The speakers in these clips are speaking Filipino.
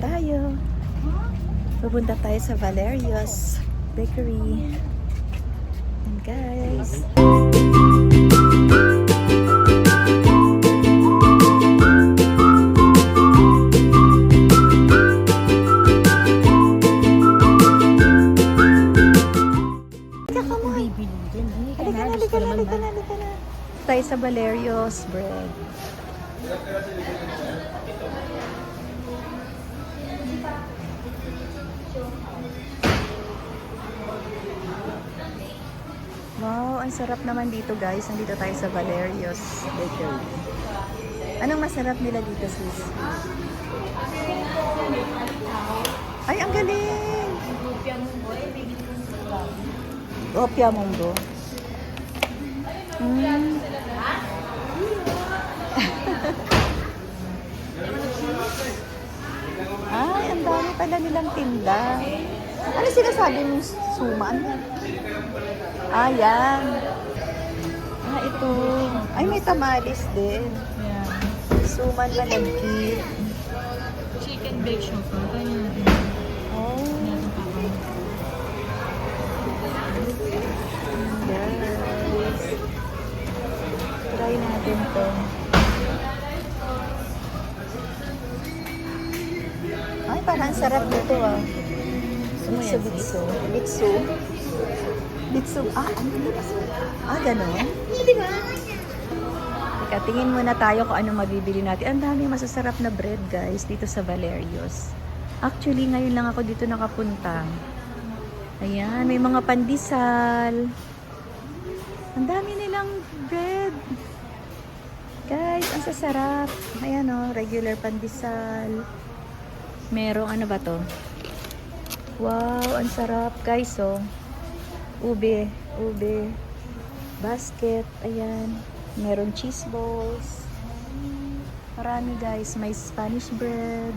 tayo. Pupunta tayo sa Valerio's Bakery. And guys. Halika na. Tayo sa Valerio's Bread. Wow, ang sarap naman dito guys. Nandito tayo sa Valerio's Bakery. Anong masarap nila dito sis? Ay, ang galing! Opia Mundo. Ay, ang dami pala nilang tinda. Ano sinasabi mong suman? Ah, yan. Ah, ito. Ay, may tamales din. Yeah. Suman malagkit. Chicken bake shop. Ganyan. Oh. Yes. Try natin to. Ay, parang sarap nito ah. Bitso. Bitso. Ah, ano ba? Ah, gano'n? Di ba? Teka, tingin muna tayo kung ano mabibili natin. Ang dami masasarap na bread guys dito sa Valerio's. Actually, ngayon lang ako dito nakapunta. Ayan, may mga pandesal. Ang dami nilang bread. Guys, ang sasarap. Ayan o, regular pandesal. Merong ano ba to? Wow, ang sarap guys oh. Ube. Basket, ayan. Meron cheese balls. Marami guys, may Spanish bread.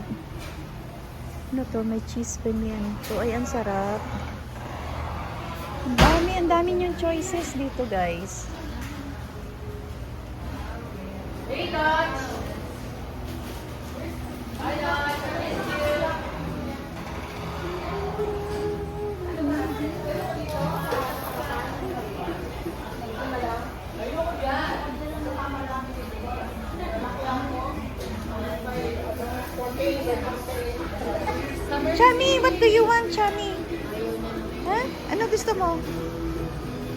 Ano to? May cheese pimiento. Ay, ang sarap. Ang dami niyong choices dito guys. Hey guys! Chami, what do you want, Chami? Ha? Ano gusto mo?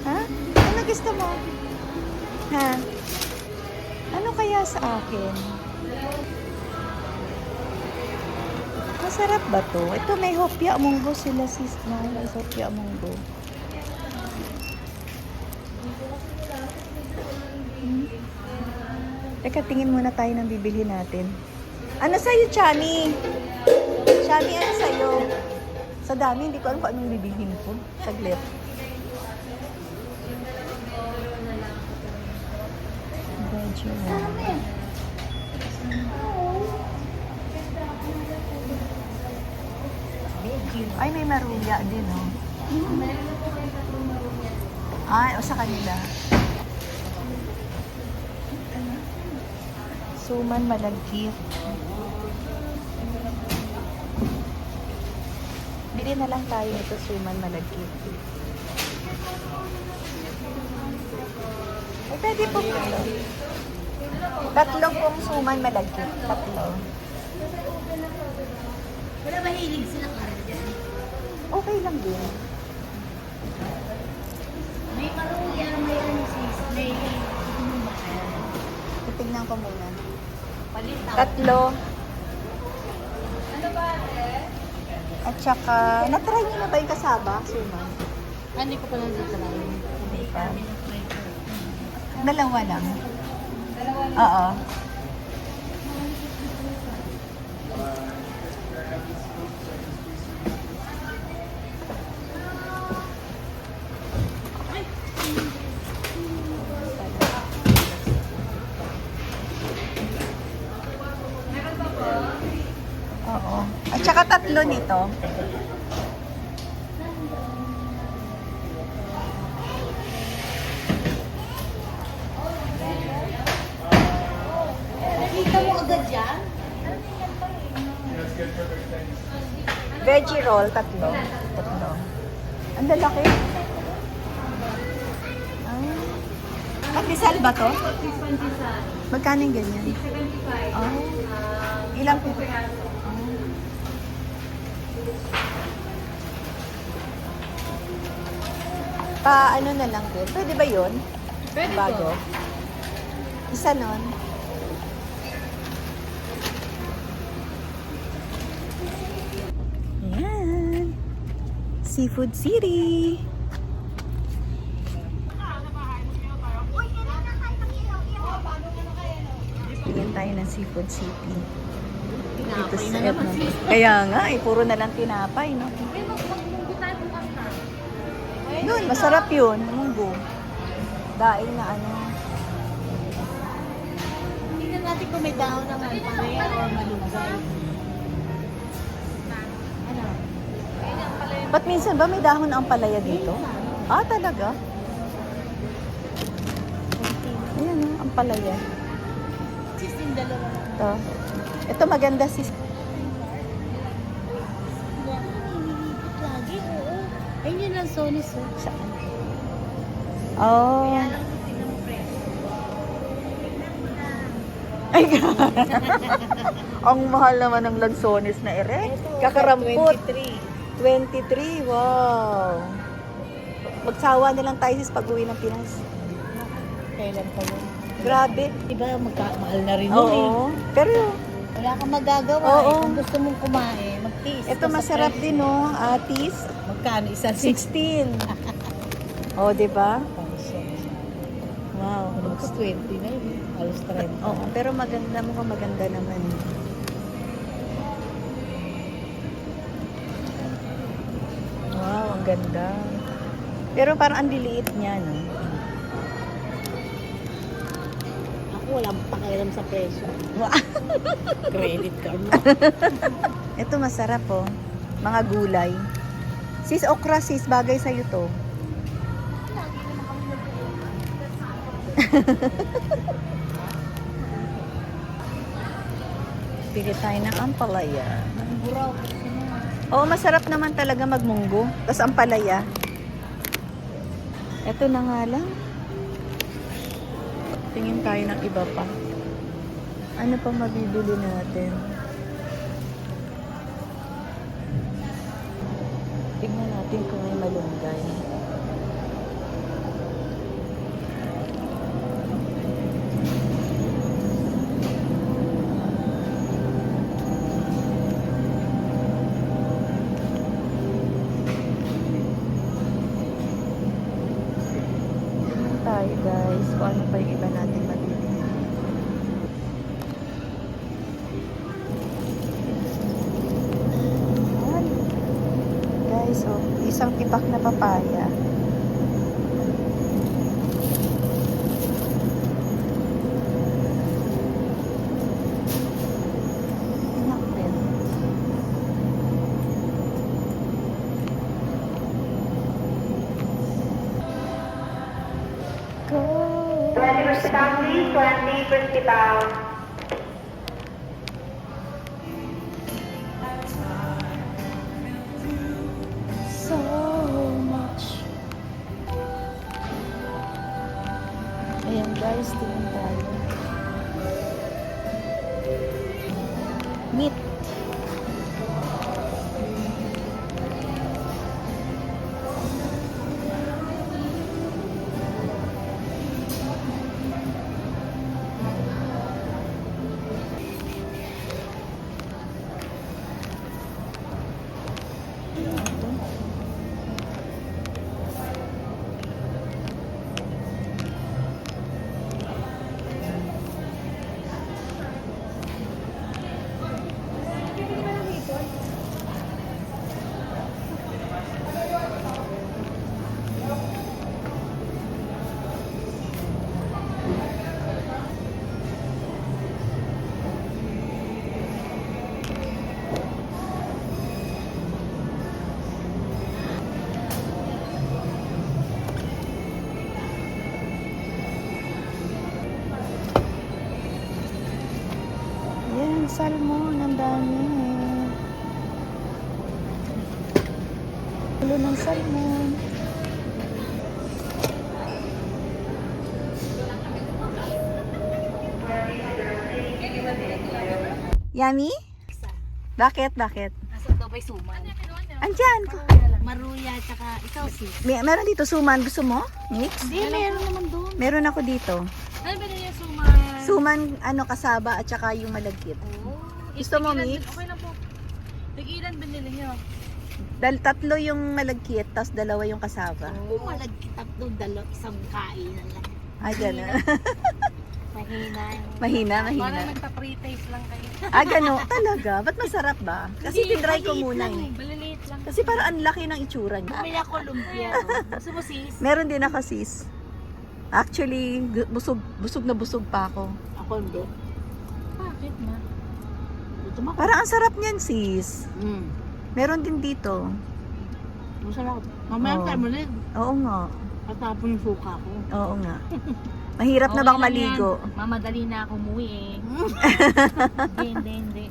Ha? Ano gusto mo? Ha? Ano kaya sa akin? Masarap ba to? Ito may hopya munggo sila sis. May hopya munggo. Teka, tingin muna tayo ng bibili natin. Ano sa'yo, Chami? Chami, ano sa'yo? Sa dami, hindi ko alam kung anong bibilhin ko. Saglit. Ay, may maruya din, oh. Ay, o sa kanila. Suman malagkit. Bili na lang tayo ito, suman malagkit. Ay, pwede po ito. Tatlong pong suman malagkit. Tatlo. Wala mahilig sila karat dyan. Okay lang din. May maruya, may sis, may Titingnan ko muna. palitaw. Tatlo. Ano ba, ate? At saka, natry niyo na ba yung kasaba? Suman? Hindi ko pa lang dito lang. Hindi pa. Dalawa lang. Oo. Oo. At saka tatlo nito. Nakita mo agad yan? That's good, perfect. Thank Veggie roll, tatlo. Tatlo. Ang lalaki. Ah. Pandesal ba to? Magkano yung ganyan? 75. Oh. Ilang po? Pa ano na lang din. Pwede ba yun? Pwede Bago? po. Isa nun. Ayan. Seafood City. Tingin tayo ng Seafood City. Dito Tinapay sa na naman. Edmond. Kaya nga, puro na lang tinapay, no? May magmunggo tayo bukas na. Doon, masarap yun. Munggo. Daing na ano. Tingnan natin kung may dahon ng alpalaya o malunggay. Ano? Ganyan pala yung Ba't minsan ba may dahon ang palaya dito? Ah, talaga? Ayan, oh, ang palaya. Sis yung dalawa. Ito. Ito maganda sis. Nililipit lagi, oo. Ayun yun lang, Sonis, oh. Saan? Oh. Kaya lang kasi ng preso. Ay, ang mahal naman ng lansones na ere. Kakarampot. 23, wow. Magsawa na lang tayo sis pag-uwi ng Pinas. Kailan pa yun? Grabe. Diba, magkamahal na rin yun eh. Oo. Pero, Wala kang magagawa Oo. eh. Kung gusto mong kumain, magtiis. ito ka sa masarap presyo. din, no? Atis. Magkano? Isa 16. Oh, di ba? Wow. Halos 20 na yun. Halos 30. Oo, pero maganda, mukhang maganda naman. Wow, ang ganda. Pero parang ang liliit niya, no? Ako wala akong pakialam sa presyo. Credit card mo. Ito masarap, oh. Mga gulay. Sis, okra, sis, bagay sa'yo to. Pili tayo ng ampalaya. Buraw. Oo, masarap naman talaga magmunggo. Tapos ampalaya. Ito na nga lang. Tingin tayo ng iba pa. Ano pa mabibili natin? Tignan natin kung may malunggay. Tignan tayo guys kung ano pa yung iba natin mabibili. Ayan. Guys, oh, isang tipak na papaya. Anak din. Go! 20 pound, please. 20 pound. So much. Ayan guys, tingin tayo. Meat. Ulo ng salmon. Yummy? Bakit? Bakit? Nasa daw ba'y suman? Andyan. Maruya, tsaka ikaw sis. Meron dito suman. Gusto mo? Mix? Hindi, meron naman doon. Meron ako dito. Ano ba niya suman? Suman, kasaba at saka yung malagkit. Gusto mo, mix? Okay lang po. Tig-ilan binili niyo? Tatlo yung malagkit, tapos dalawa yung kasaba. Oo, malagkitap doon, isang kainan lang. Ay, gano'n. Mahina. mahina, mahina. Parang nagpa-pre-taste lang kayo. Gano'n. Talaga? Ba't masarap ba? Kasi Hindi, tinry ko maliit muna lang eh. Maliliit lang. Kasi parang ang laki ng itsura niya. Bumili ako lumpia. Gusto mo sis? Meron din ako, sis. Actually, busog na busog pa ako. Ako hindi. Bakit na? Ito mo. Parang ang sarap niyan, sis. Meron din dito. Masarap. Mamaya Oo. tayo mo rin. Oo nga. Patapon yung suka ko. Oo nga. Mahirap na bang maligo? Mamadali na ako umuwi eh. Hindi. Hindi.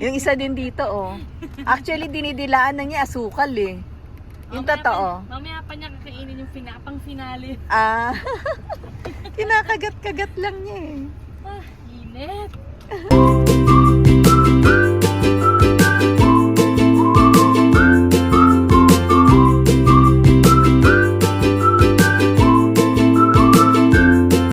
Yung isa din dito, oh. Actually, dinidilaan na niya asukal eh. Yung totoo. Mamaya pa niya kakainin yung pang finale. Kinakagat-kagat lang niya eh. Init.